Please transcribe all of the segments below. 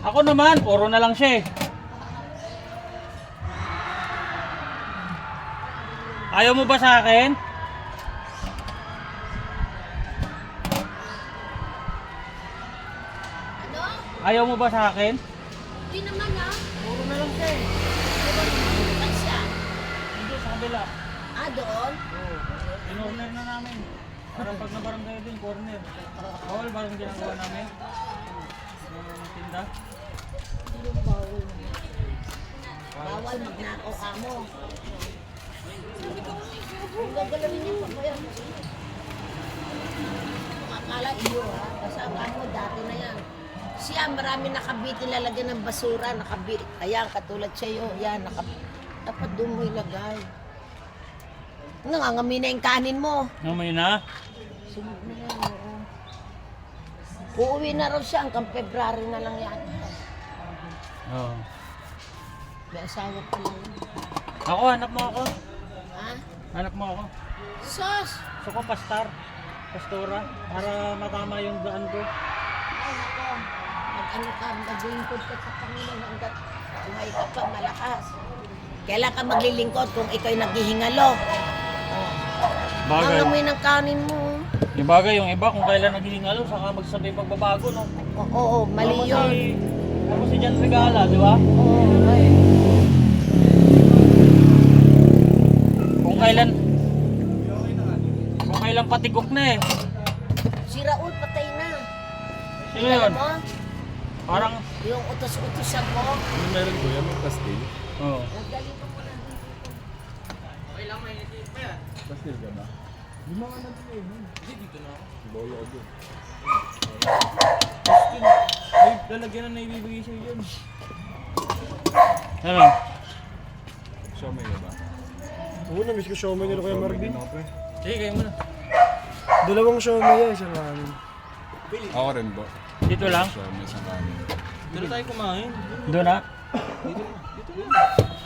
Ako naman, puro na lang siya eh. Ayaw mo ba sa akin? Ano? Ayaw mo ba sa akin? Hindi naman ah. Puro na lang siya eh. Saan siya? Dito sa kabila. Ah, doon? Oo. In-order na namin. Para pag nabarangay din, corner. Bawal ba yung ginagawa namin? Yung tinda? Yung bawal. Bawal magnakaw ka mo. Ang gagalawin niya pa ba yan? Akala iyo ha. Kasama mo, dati na yan. Siya, marami nakabit nilalagyan ng basura. Nakabit. Ayan, katulad sa'yo. Yan, dapat doon mo ilagay. Nangangami na yung kanin mo. Namay na? Sunod na yan, oo. Uuwi na raw siya hanggang February na lang yan. Oo. May asawa pa lang. Ako, hanap mo ako. Ha? Hanap mo ako. Sos! Gusto ko pastora, para matama yung daan ko. Ay, nako. Mag-ano ka, maglilingkod ka sa Panginoon hanggat buhay ka pa, malakas. Kailan ka maglilingkod kung ikaw'y naghihingalo? Bagay. Nangamoy ng kanin mo. Yung bagay, yung iba kung kailan naghihingalo, saka magsabi pagbabago, no? Oo, mali yun. Ako si Jan Regala, di ba? Oo, ay. Kung kailan patigok na eh. Si Raul patay na. Sino yun? Alam mo? Parang, Yung utos-utosan mo. Ano meron ko yan? May pastil? oo. Nagaling ko muna dito. Pastil ka ba? Di mga natin eh. Hindi, dito na ako. Bolo ko doon. Pastil. Ay, lalagyan na naibibigay sa'yo yun. Ano? Siomay ka ba? Oo, na-miss ko siomay nila Kuya Marvin. Ako, pre. Sige, kayo muna. Dalawang siomay yan, isang kanin. Ako rin ba? Dito lang? Siomay sa kanin. Dito tayo kumain. Doon na?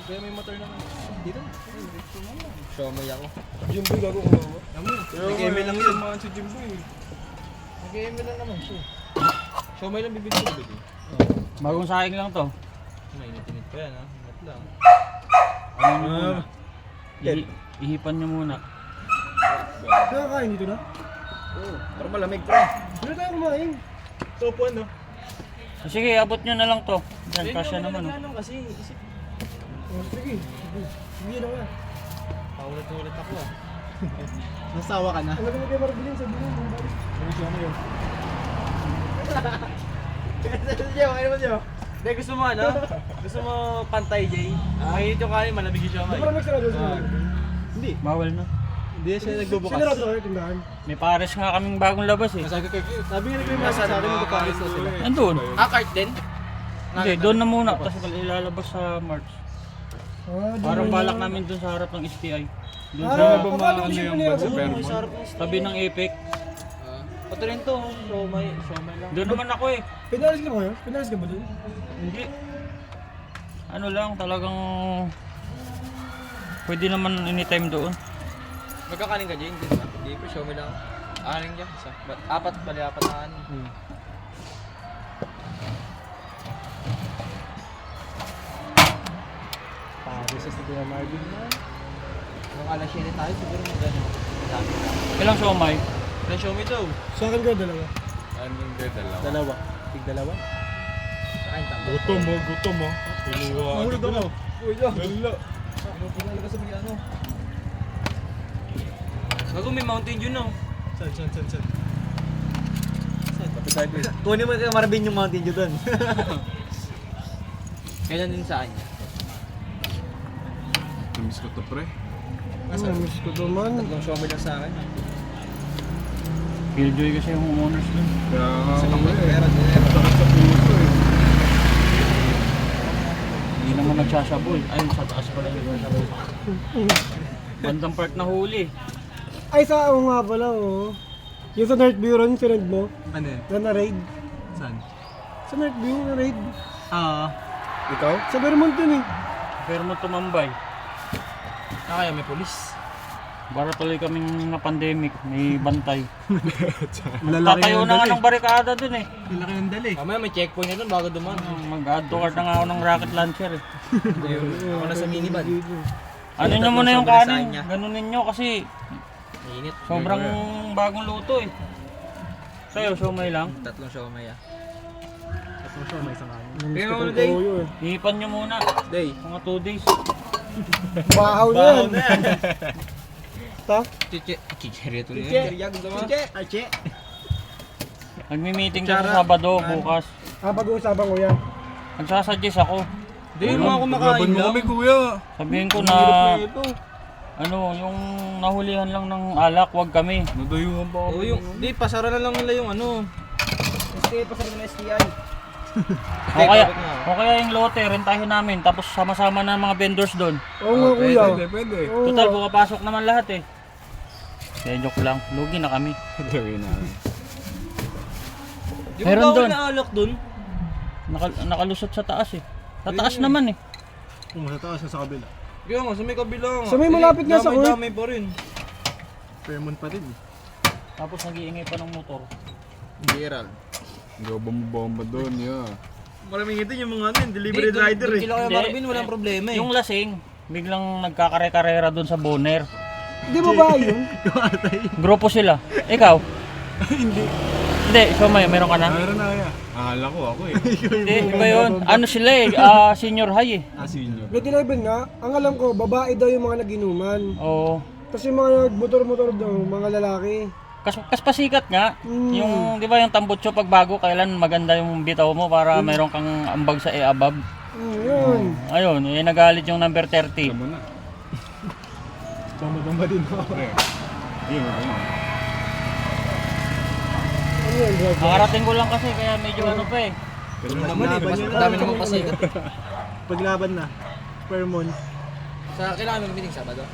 Kaya may motor naman. Dito na. Siomay ako. Jimboy gago kumawa. Nag-eme lang yun. Samahan si Jimboy. Nag-eme lang naman siya. Siomay lang bibili ko ba? Bagong saing lang to. Mainit-init pa yan ha. Ingat lang. Ano nyo muna? Ihipan nyo muna. Nakakain dito na? Oo. Parang malamig pre. Dito tayo kumain. Topo ano? Sige, abot nyo na lang to. Diyan, kasya naman. Oh. Kasi isip. Oh, sige. Sige na nga. Paulit-ulit ako ah. Nasawa ka na? Ano ka Kuya Marvin yun? Sabi mo, bumalik. Ano siomay yun? Ano ba siya? Hindi, gusto mo ano? Gusto mo pantay, Jay? Mainit yung kanin, malamig yung Di siomay. ba nagsarado sa Marvin? Hindi. Bawal na. Hindi siya nagbubukas. Sinarado kayo, tindahan. May pares nga kaming bagong labas eh. Sabi nga nagbubukas sa akin, magpapalis na sila. Andun. Cart din? Hindi, doon na muna. Kasi ilalabas sa March. Ah, di Parang na- balak namin doon sa harap ng STI. Doon Ah, sa akala ko siya pinira ko. tabi ng Epic. Pati rin to, siomay lang. Doon naman ako eh. Pinalis ka ba kayo? Pinalis ka ba dun? Hindi. Ano lang, talagang pwede naman anytime doon. Magkakanin ka, Jay? Hindi na. Hindi pa, siomay lang. Aning dyan. Isa. Apat, bali apat na anin. Pare sa Kuya Marvin na. Nung alas 7 tayo, siguro mag gano'n. Dami na. Ilang siomay? Ilan siomay to? Sa akin ko, dalawa. Anong dalawa? Dalawa. Tig dalawa? Sa akin, tatlo. Gutom mo. Piluwa. Mahulog ako. Uy, no. Wala. Pinalo ka sa bigano. Bago may Mountain Dew no? San? Tapos tayo please. Kunin mo kay Marvin yung Mountain Dew doon. Kailan din sa kanya? Namiss ko to pre. Miss ko naman. Tatlong siomay lang sa akin. Killjoy kasi yung homeowners doon. Kaya nga Sa ako kapag eh. pera din. Sakit sa puso eh. Hindi naman nagsasabol. Ay, sa taas pala yung nagsasabol. Bandang part na huli. Ay, sa ako nga pala, oh. Yung sa North View ron, sinend mo. Ano yun? Na na-raid. Saan? Sa North View, na-raid. Ikaw? Sa Vermont yun eh. Pero mo tumambay. Kaya may polis. Para tuloy kaming na pandemic, may bantay. Lalaki Tatayo na nga ng barikada dun eh. Lalaki ng dali. Mamaya may checkpoint na doon bago dumaan. Mag-add to cart na nga ako ng rocket launcher eh. Ako na sa minivan. Ano nyo muna yung kanin, ganunin nyo kasi Mainit. sobrang bagong luto eh. Sa'yo, siomay lang. Tatlong siya mamaya. Pero ano, Day? Ihipan nyo muna, Day. mga 2 days. Bahaw yan. Ta? Chiche. Chiche. Chiche. Ache. Nagmi-meeting ka sa Sabado bukas. Pag-uusapan ko yan. Nagsasuggest ako. Hindi, mga kumakain lang. kami kuya. Sabihin ko na ano, yung nahulihan lang ng alak, wag kami. Nadayuhan pa Oo, yung, di, pasara na lang nila yung ano. Pasara na STI. O kaya yung lote, rentahin namin, tapos sama-sama na mga vendors doon. Oo nga kuya. Pwede. Oo Total, nga. pumapasok naman lahat eh. Kaya joke lang, lugi na kami. Gawin namin. Di Meron ba bawal doon. na alak doon? Nakalusot sa taas eh. Sa taas naman eh. Kung sa taas sa kabila. Kaya nga, sa may kabila nga. Sa may malapit nga sa court. Damay pa rin. Fairmont pa rin. Tapos nag-iingay pa ng motor. Gerald. Hindi ako bomba doon, yeah. Maraming ito yung mga delivery rider eh. Kila kaya Hindi, Marvin, walang problema eh. Yung lasing, biglang nagkakare-karera doon sa Boner. Di ba ba yun? Grupo sila. Ikaw? Hindi, so meron ka na? Meron na kaya. Akala ko ako eh. Hindi, iba yun. Ano sila eh, senior high eh. Senior. Grade 11 nga, ang alam ko, babae daw yung mga naginuman. Oo. Tapos yung mga motor-motor daw, mga lalaki. Kas pasikat nga, yung, di ba yung tambutso pag bago, kailan maganda yung bitaw mo para meron kang ambag sa e-abab. Yun. Ayun, yung nagalit yung number 30. Alam mo na. Bamba din ako. Pre. Hindi mo yun. Ano yun, bro? Nakarating ko lang kasi, kaya medyo ano pa eh. Pero naman eh, mas yun. dami naman kasi. Paglaban na. Fairmont. Sa kailangan meeting Sabado.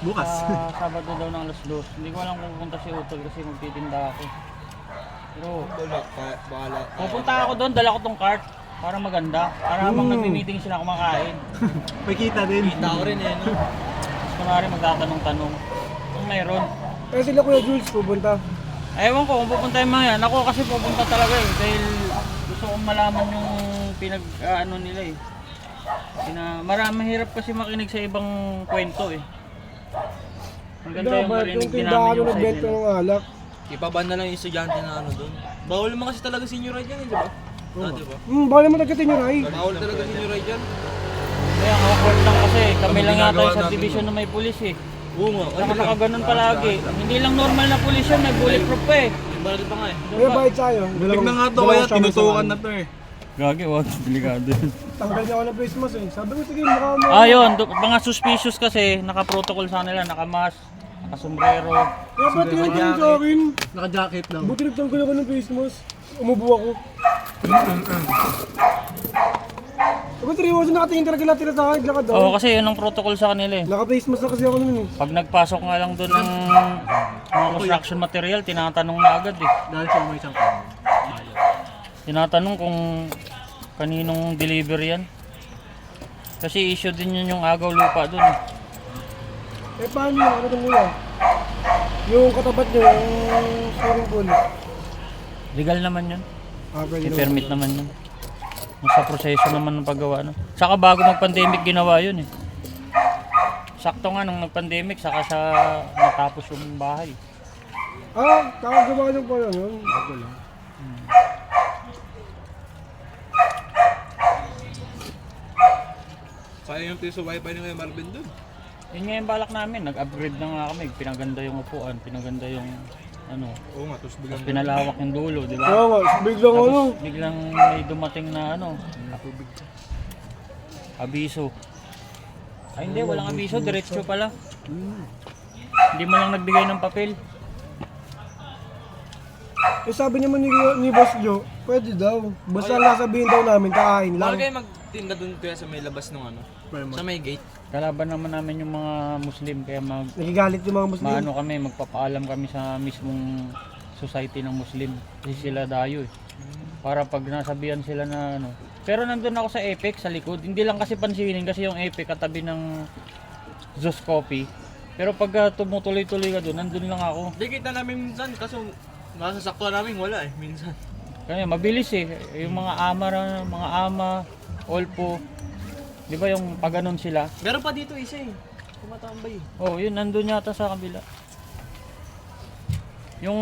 Bukas. Sabado daw ng alas 2. Hindi ko alam kung pupunta si Utol kasi magtitinda ako. Pero Bahala. pupunta ako doon, dala ko tong cart para maganda. Para habang nagmi-meeting sila kumakain. May kita din. Tao rin eh, no? Tapos kunwari magtatanong-tanong kung mayroon. Eh sila Kuya Jules pupunta. Ewan ko kung pupunta yung mga yan. Ako kasi pupunta talaga eh. Dahil gusto kong malaman yung ano nila eh. Mahirap kasi makinig sa ibang kwento eh. Ang ganda yung Dapat marinig yung din tindahan namin yung yung side nagbenta nila. ng alak. Ipaban na lang yung estudyante na ano doon. Bawal naman kasi talaga senior ride yan eh, di ba? Di ba? Bawal naman nagkatin yun ay. Bawal talaga senior ride yan. Kaya ang awkward lang kasi kami lang yata yung subdivision na may pulis eh. Oo nga. Nakaganon palagi. Hindi lang normal na pulis yun, may bulletproof pa eh. Yung balad pa nga eh. Kaya bahit sa'yo. Tignan nga to kaya, tinutukan na to eh. Gagi, wag. Delikado yun. Tanggal niya ako ng face mask eh. Sabi ko, sige, mukha mo. Yun. Mga suspicious kasi, naka-protocol sa nila, naka-mask, naka-sombrero. Kaya ba't tinatanong sa akin? Naka-jacket lang. Buti nagtanggal ako ng face mask. Umubo ako. Ako, seryoso, nakatingin talaga lahat sila sa akin. Lakad daw. Oo, kasi yun ang protocol sa kanila eh. Naka-face mask na kasi ako nun eh. Pag nagpasok nga lang doon ng mga construction material, tinatanong na agad eh. Dahil sa may isang Tinatanong kung kaninong delivery yan. Kasi issue din yun yung agaw lupa doon eh. Eh, paano yun? Ano itong kuya? Yung katapat niyo, yung swimming pool. Legal naman yun. Pwede May naman. permit naman yun. Nasa proseso naman ng paggawa. No? Saka bago mag-pandemic ginawa yun eh. Sakto nga nung nag-pandemic, saka sa natapos yung bahay. Kakagawa lang pala yun. Bago lang. Kaya yung piso wifi ni Kuya Marvin doon. Yun nga yung balak namin, nag-upgrade na nga kami. Pinaganda yung upuan, pinaganda yung ano. Oo nga, tapos biglang Pinalawak yung dulo, di ba? Oo nga, biglang ano. Tapos biglang may dumating na ano, abiso. Ay hindi, walang abiso, diretso pala. Hindi mo lang nagbigay ng papel. Eh sabi naman ni Boss Joe, pwede daw. Basta lang sabihin daw namin, kakain Bawal lang. kayo magtinda doon kuya sa may labas ng ano? Sa may gate. Kalaban naman namin yung mga Muslim, kaya Nagigalit yung mga Muslim. maano kami, magpapaalam kami sa mismong society ng Muslim. Kasi sila dayo eh. Para pag nasabihan sila na ano. Pero nandun ako sa Epic, sa likod. Hindi lang kasi pansinin kasi yung Epic katabi ng Zeus Coffee. Pero pagka tumutuloy-tuloy ka doon, nandun lang ako. Hindi kita namin minsan, kaso nasa sakto namin wala eh, minsan. Kaya mabilis eh. Yung mga ama, olpo. Di ba yung pag ganun sila? Meron pa dito isa eh. Tumatambay. Oh, yun nandun yata sa kabila. Yung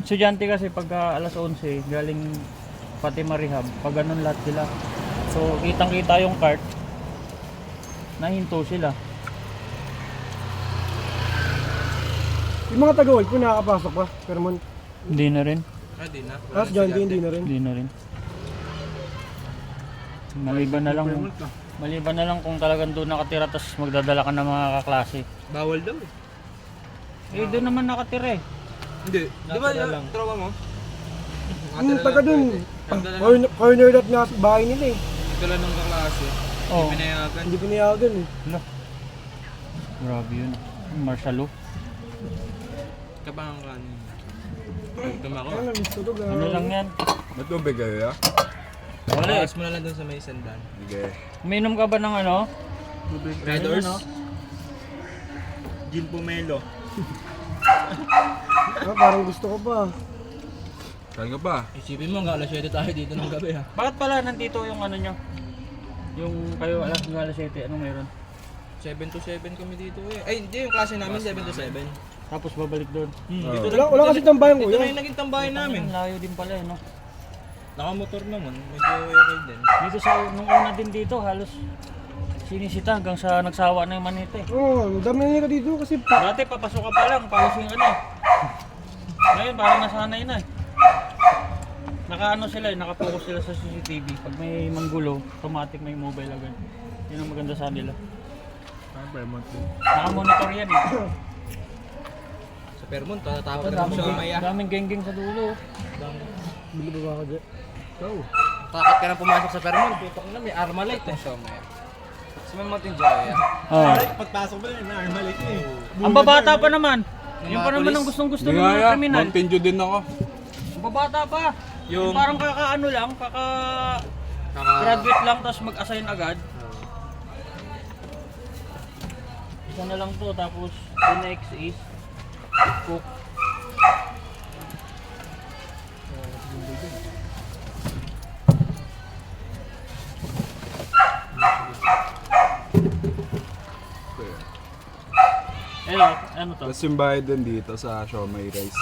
estudyante kasi pagka alas 11 galing Fatima Rehab, pag ganun lahat sila. So kitang-kita yung cart. Nahinto sila. Yung mga taga-Wolf po nakakapasok pa. Pero man, Hindi na rin. Di na. tapos dyan, hindi na rin. Hindi na rin. Maliban na lang kung talagang doon nakatira tapos magdadala ka ng mga kaklase. Bawal daw eh. Eh doon naman nakatira eh. Hindi. Di ba yung trawa mo? Yung taga dun, corner lot nga sa bahay nila eh. Dala ng kaklase. Oh. Pinayagan. Hindi pinayagan eh. Hala. Grabe yun. Marshalo. Kapangan ka niya. Tumako. Ano, gusto to Ano lang yan? Matubig kayo ya? Wala eh. Paas mo na lang dun sa may sandan. Sige. Uminom ka ba ng ano? Red Ayun, Horse? ano? Gin Pomelo. Parang gusto ko pa. Saan ka pa? Isipin mo, alas 7 tayo dito ng gabi ha. Bakit pala nandito yung ano nyo? Yung kayo alas 7, anong meron? 7 to 7 kami dito eh. Ay hindi, yung klase namin 7 to 7. Tapos babalik doon. Wala kasi tambayan ko Dito na yun. yung naging tambayan namin. Ang layo din pala eh, no? Nakamotor naman, medyo okay din. Dito sa, nung una din dito, halos sinisita hanggang sa nagsawa na yung manita eh. Oo, dami na nila dito kasi Dati papasok ka pa lang, pausing ka na eh. Ngayon parang nasanay na eh. Nakaano sila eh, nakapokus sila sa CCTV. Pag may manggulo, automatic may mobile agad. Yun ang maganda sa nila. Naka-monitor yan eh. Sa Fairmont, tatawag na rin sa Maya. Daming geng-geng sa dulo. bili ba ako dyan? Takot ka na pumasok sa Fairmont, tutok na may Armalite eh. Sa Maya. Sa may Mountain Joya. Oh. Pagpasok ba na Armalite eh. Ang babata pa naman. Yung pa naman ang gustong-gusto ng Hindi mga nga ya. kriminal. Mountain Dew din ako. Ang babata pa. Yung parang kaka-ano lang, kaka-graduate lang tapos mag-assign agad. Isa na lang to, tapos the next is cook. Ano to? Tapos yung bayad din dito sa Siomai Rice.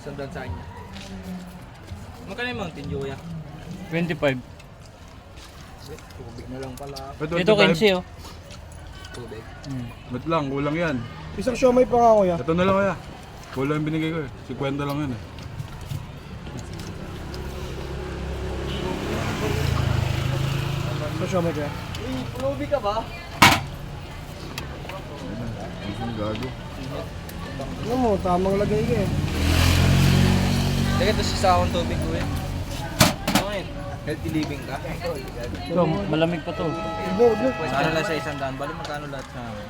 Sandan sa kanya. Magkano yung Mountain Joya? 25. Tubig na lang pala. Ito 15 oh. Tubig. Ba't lang, kulang yan. Isang siomay pa nga kuya. Ito na lang kaya. Kulang yung binigay ko eh. 50 lang yan eh. Sa siomay kaya. Tubig ka ba? Ang gago. Ano mo, tamang lagay ka eh. Teka, ito sa akong tubig ko eh. Ano ngayon? Healthy living ka? Ito, malamig pa to. Sana lang sa 100. Bali magkano lahat sa amin?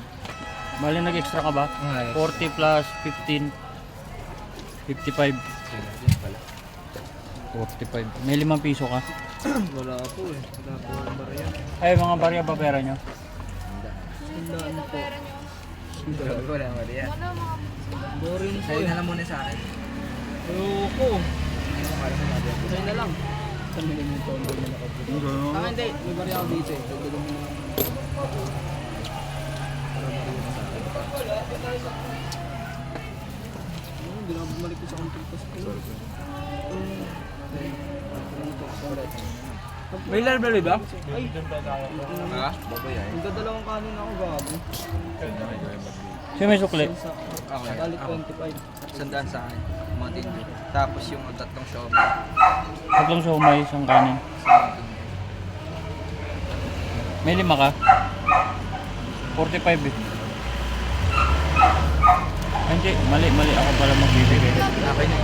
Bali nag-extra ka ba? 40 plus 15. 55. 45. May 5 piso ka? Wala po eh. Wala po ang barya. Ay, mga barya ba pera nyo? Wala ang barya. Boring po. Sa'yo na lang muna sa akin. Ayoko. Sa'yo na lang. Ang ganon. Hindi. May barya ako dito eh. Dagdagan mo na. Hindi na bumalik ko sa control ko. May library ba? Ay! Ha? Magdadalawang kanin ako gago. Sino may sukli? Ako balik 25. Sandaan sa akin. Mountain Dew. Tapos yung tatlong siomai. Tatlong siomay, isang kanin. May 5 ka? 45 eh. Ay, hindi, mali. Ako pala magbibigay. Akin yung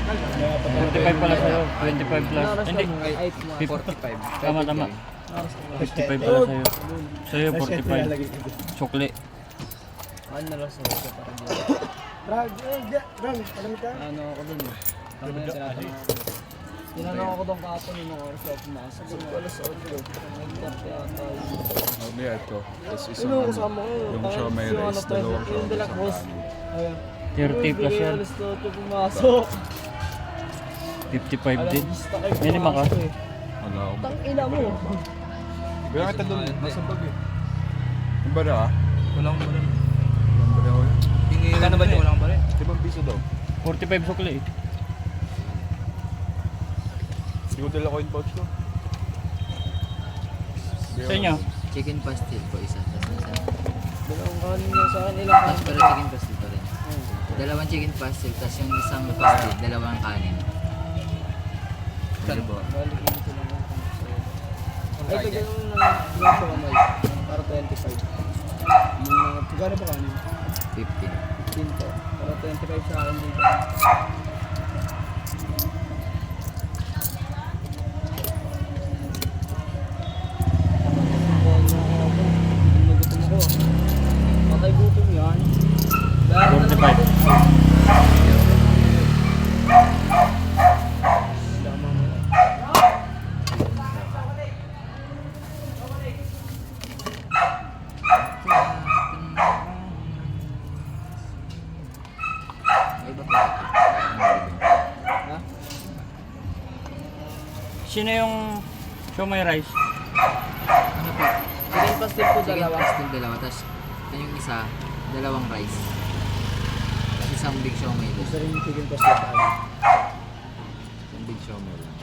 45 pala sa'yo. 25 plus. Hindi, 45. tama. 55 pala sa'yo. Sa'yo 45. Sukli. Ano na lang sa'yo sa parang dito. Rag, alam ka? Ano ako dun eh. Tama yan sinabi mo. Tinanong ako doon kapon yung oras ako pumasok. Sabi ko alas 8. Nag-tap yata yun. Mamaya ito. Tapos isang Ano, ano, kasama ko. yung siya may rice, dalawang Yung siya Deluxe boss. Ayun. 30 plus yan. Alas 8 pumasok. 55 din. Alas 10 kayo May lima ka? pumasok eh. Wala akong... Tang ina mo. Kaya kita doon, nasa bag eh. Yung bara ah? Walang ba rin? Yung bara ko yun. Kano ba yung walang ba rin? 5 piso daw. 45 sukli eh. Hindi ko dala ko yung pouch ko. Sa inyo? Chicken pastil po isa. Tapos isa. Dalawang kanin nga sa akin. Ilang Tapos kanin? pero chicken pastil pa rin. Dalawang chicken pastil. Tapos yung isang pastil, dalawang kanin. Ano po? Balik yun sila ng kanin. Ay, ito ganun lang sa kamay. Para 25. Yung mga Magkano ba kanin? 15. pinto. Para 25 sa akin dito. Nagutom ako. Patay gutom yan. Dahil 45. Ay, ba pa? Ha? Sino yung siomai rice? Ano po? Chicken pastil po Chicken dalawa. pastil dalawa. Tapos yung isa, dalawang rice. Tapos isang big siomay din. Isa rin yung chicken pastel tayo. Isang big siomay lang.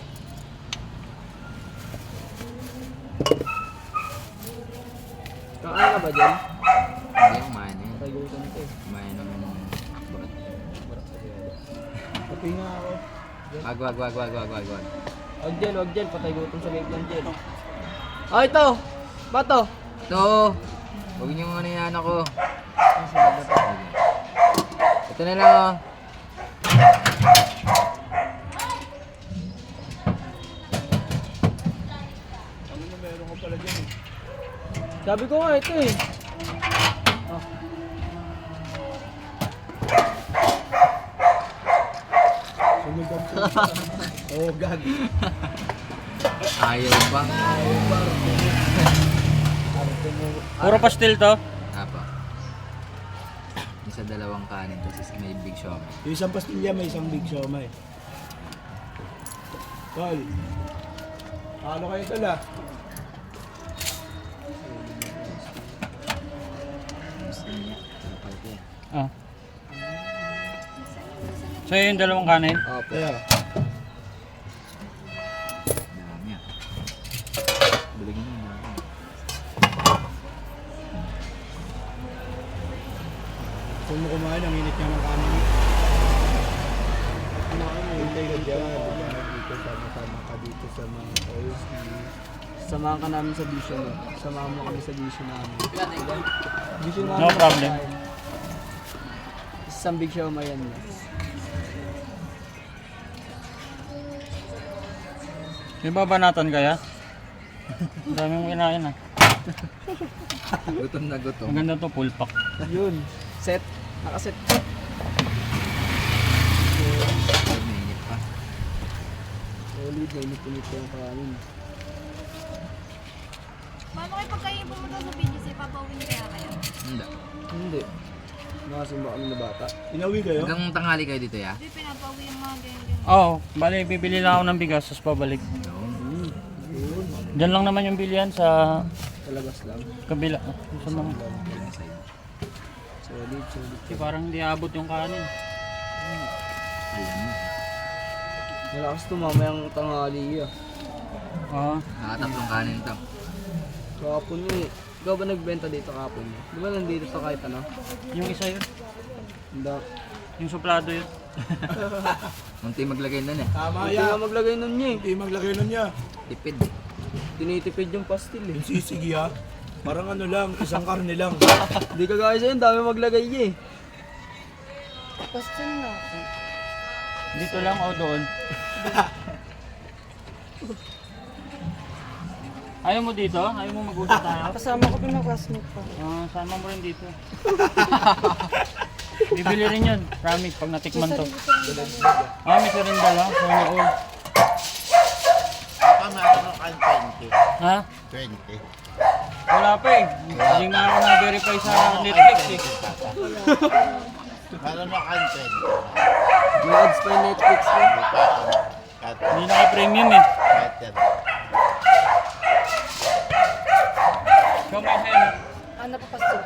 Kakain ka ba dyan? Hindi, kumain na yun. Patay gutom ko eh. Kumain ng barat. Kapi nga ako. Wag. Wag dyan. Patay gutom sa vape lang dyan. Ah, ito! Bato! Ito! Huwag niyo muna yan ako. Ito na lang oh. Ano na meron ko pala dyan eh. Sabi ko nga ito eh. Sunog ang puso. Oo, gag. Ayaw pa. Puro pastil to? Apa. Isa dalawang kanin, tapos isa may big siomay. Yung isang pastilya, may isang big siomay. Tol. Ano kayo tol ah? Ah. So yung dalawang kanin? Kaya. Dami ah. Bulig mo na. Kung mo kumain, ang init niya ng kanin. Hintay ka dyan. Dito sama-sama ka dito sa mga OSP. Samahan ka namin sa vision mo. Samahan mo kami sa vision namin. Vision namin. No problem. Isang big show yan. May babanatan kaya? Ang dami mong kinain ah. Gutom na gutom. Ang ganda to, full pack. Yun. Set. Nakaset. Mainit pa. Solid. Mainit-init yung kanin. Paano kayo pagkain pumunta sa BGC, papawin kaya kayo? Hindi. Hindi. Nakasimba kami na bata. Inawi kayo? Hanggang tanghali kayo dito ya? Hindi, pinapawi yung mga ganyan. Oo, bali bibili lang ako ng bigas, tapos pabalik. Diyan lang naman yung bilihan sa Sa labas lang. kabila. Sa mga... Solid. Kasi parang hindi abot yung kanin. Alam mo. Malakas to mamayang tanghali ah. Oo. Nakatatlong kanin to. Kahapon eh. Ikaw ba nagbenta dito kahapon? Di ba nandito to kahit ano? Yung isa yun. Hindi. Yung suplado yun. Munti maglagay nun eh. Tama Hindi nga maglagay nun niya eh. Hindi maglagay nun niya. Tipid. Tinitipid yung pastil eh. Yung sisigi ha. Parang ano lang, isang karne lang. Hindi kagaya sa'yo, dami maglagay niya eh. Question na. Dito lang o doon. Ayaw mo dito? Ayaw mo mag-usap tayo? Kasama ko din ng classmate ko. Sama mo rin dito. Bibili rin yun. Promise, pag natikman to. May sarindal ha. Sana all. kang 20. Ha? 20. Wala pa eh. Hindi na ako na-verify sa Netflix eh. Meron na kang 20. May ads pa yung Netflix mo. Hindi naka-premium eh. Kahit yan. Ikaw may hen. Ano pa pastor?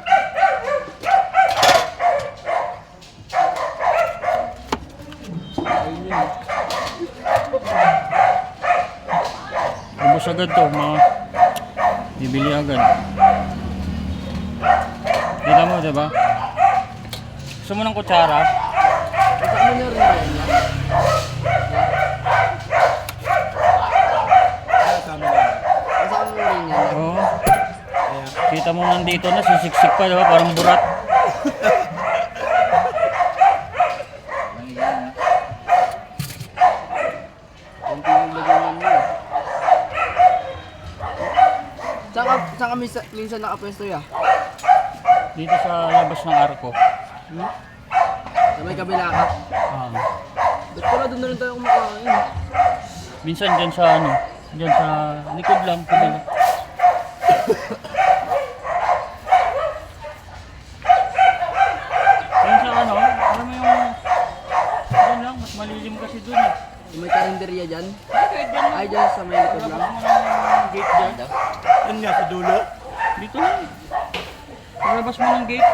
Ubus agad to, mga bibili agad. Kita mo, diba? Gusto mo ng kutsara? Ito mo na rin ba yan? Kasama mo rin yan. Oo. Kita mo nandito na, sisiksik pa, diba? Parang burat. Kunti yung lagyan mo. Saan ka minsan nakapwesto ya? Dito sa labas ng arko. Sa may kabila ka? Ah. Ba't pala doon na rin tayo kumakain? Minsan dyan sa ano, dyan sa likod lang. Kabila. Dyan sa ano, alam mo yung, dyan lang, mas malilim kasi dun eh. Yung may karinderya dyan? Kahit dyan lang. Ay, dyan sa may likod Labas lang. mo ng gate dyan. Yan nga, sa dulo. Dito lang. Labas mo ng gate.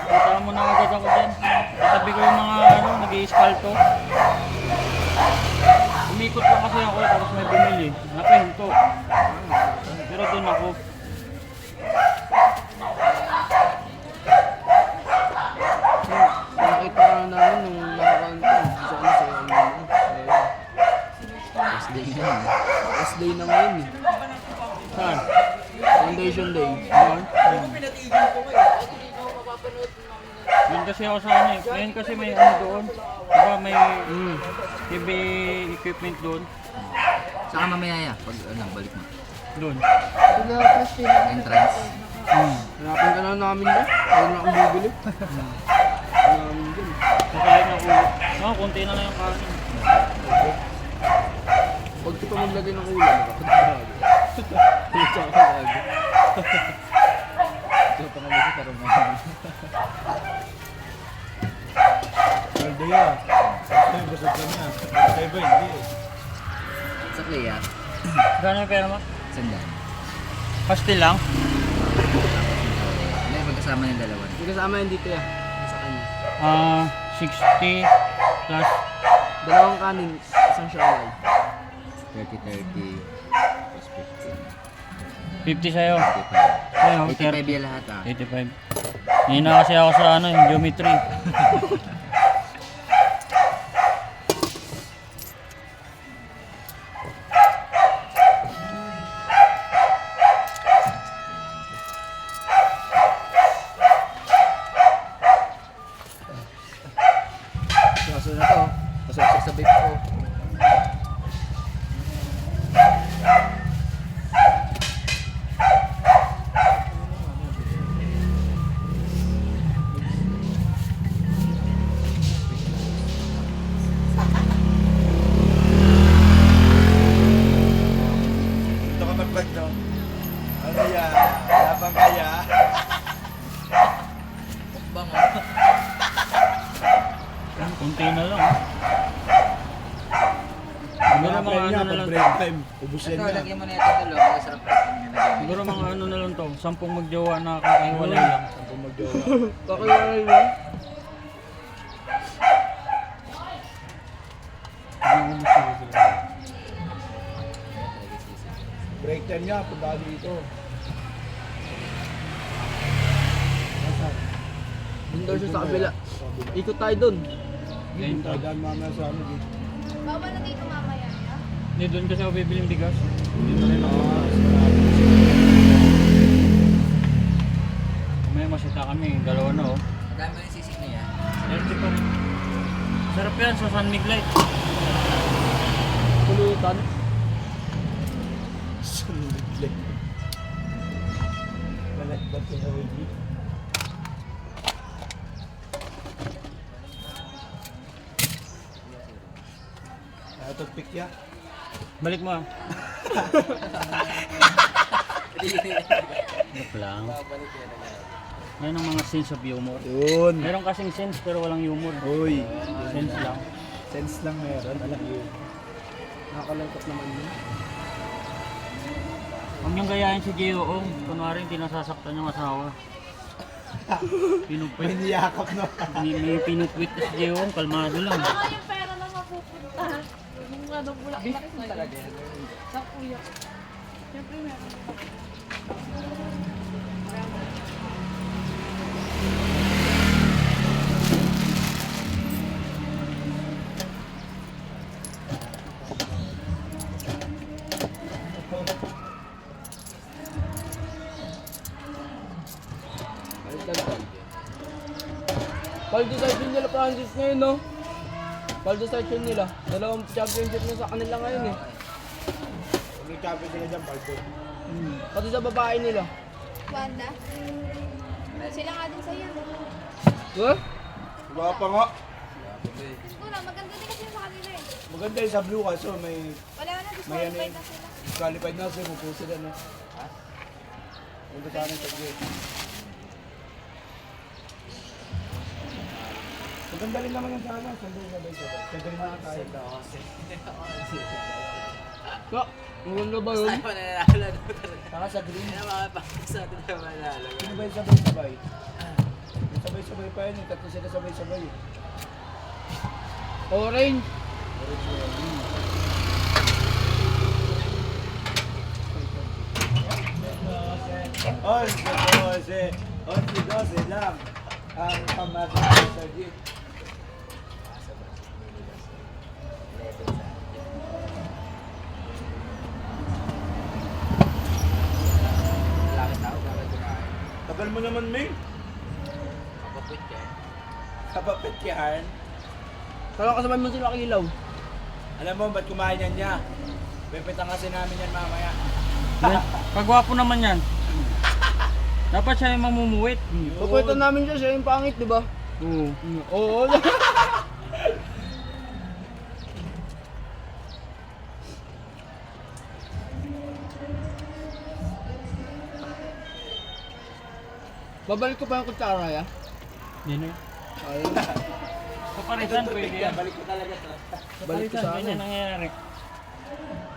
Kita mo na agad ako dyan. Katabi ko yung mga ano, nag-i-espalto. Umikot lang kasi ako tapos may bumili. Nakahinto. Pero doon ako. Nakita ka namin nung nakakanto. Sa ano, sa Last day na yun. last day na ngayon eh. Saan? Foundation day. Yun kasi ako sa ano eh. Ngayon kasi may ano doon. Diba may TV equipment doon. Saka mamaya ya, pag ano, balik mo. Doon. Entrance. Hanapin ka na namin doon. Ayun na akong bibili. Namin dun. Kakain ako. No, konti na lang yung kanin. Pag ito maglagay ng ulam, nakapagpapagod. Tsaka kagad. Ito pa kami sa karumahan. Kalde yan. Ay, basag ka na. Kaya ba, hindi eh. Sa Clea, Gano'n yung pera mo? sandaan. Pastil lang? Hindi, magkasama ng dalawa. Hindi kasama yun dito ya. Sa kanya. 60 plus Dalawang kanin, isang siomay. 30-30 plus 50 sa'yo. 50. Sa'yo, 85 yan lahat 85. Hindi na kasi ako sa ano, yung geometry. Kaso na to. Pasok sa vape ko. Ito ka mag-vlog, no? Ano yan? Wala bang kaya? Kunti na lang. Siguro mga ano na lang to. break time. Ubusin Ito, na. lagyan mo na ito tulo. Masarap pa. Siguro mga ano na lang to. 10 magjowa na kakahiwalay lang. Kung mag-jowa. Kakiwalay lang. Break time nga, punta dito. Doon daw siya sa kabila. Ikot tayo doon. Ayun to. Tadaan mamaya sa ano dito. Bawal na dito mamaya. Ya? Hindi, doon kasi ako bibiling bigas. Hindi na rin ako. Mamaya masita kami. Dalawa na oh. Madami mo yung sisig na yan. Healthy pa rin. Sarap yan sa San Miguel. Pulutan. Sunod-leg. Balat ba ito na rin dito? Ito pick ya. Balik mo ah. Joke lang. Babalik yan agad. Yan ang mga sense of humor. Yun. Meron kasing sense pero walang humor. Uy. Sense lang. Sense lang meron. Alam yun. Nakakalangkot naman yun. Huwag niyong gayahin si Gio Ong. Kunwari hindi nasasaktan yung asawa. Pinupwit. niyakap na. May pinupwit na si Gio Ong. Kalmado lang. Saka yung pera na mapupunta. Yung ano, bulak-bulak sa'yo. Sa kuya. Siyempre meron. Paldo section nila Francis ngayon, no? Paldo section nila. Dalawang championship na sa kanila ngayon eh. May champion sila dyan, Paldo. Pati sa babae nila. Wanda. Sila nga din sa'yo. Huh? Wala pa nga. Siguro, maganda din kasi yung sa kanila eh. Maganda yung sa blue kaso may Wala na, May ano disqualified yun. na sila. qualified na sila. Mupo sila, no? Ha? Punta sa akin sa gate. Maganda rin naman yung sana. Sandali sabay-sabay. Sandali na tayo. Ka, maganda ba yun? Saka sa green. Sa atin na malala. Sino ba yung sabay-sabay? Yung sabay-sabay pa yun. Yung tatlo sila sabay-sabay. Orange. Only 12 lang ang pamasok sa gate. Malaki tao, bakit kumain? Tagal mo naman, Ming. Kapapit ka. Kapapit yan. Kala kasabay mo sila kilaw. Alam mo, ba't kumain yan niya? Pepetangasin namin yan mamaya. Yan. Pagwapo naman yan. Dapat siya yung mamumuwit. Papuitan namin siya, siya yung pangit, di ba? Oo. Oo. Babalik ko pa yung kutsara, ya? Yan eh. Ayun. Kaparitan pwede yan. Balik ko talaga to. Balik ko sa Ganyan akin. nangyayari.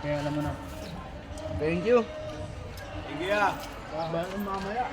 Kaya alam mo na. Thank you. Sige ah. Bayan mamaya.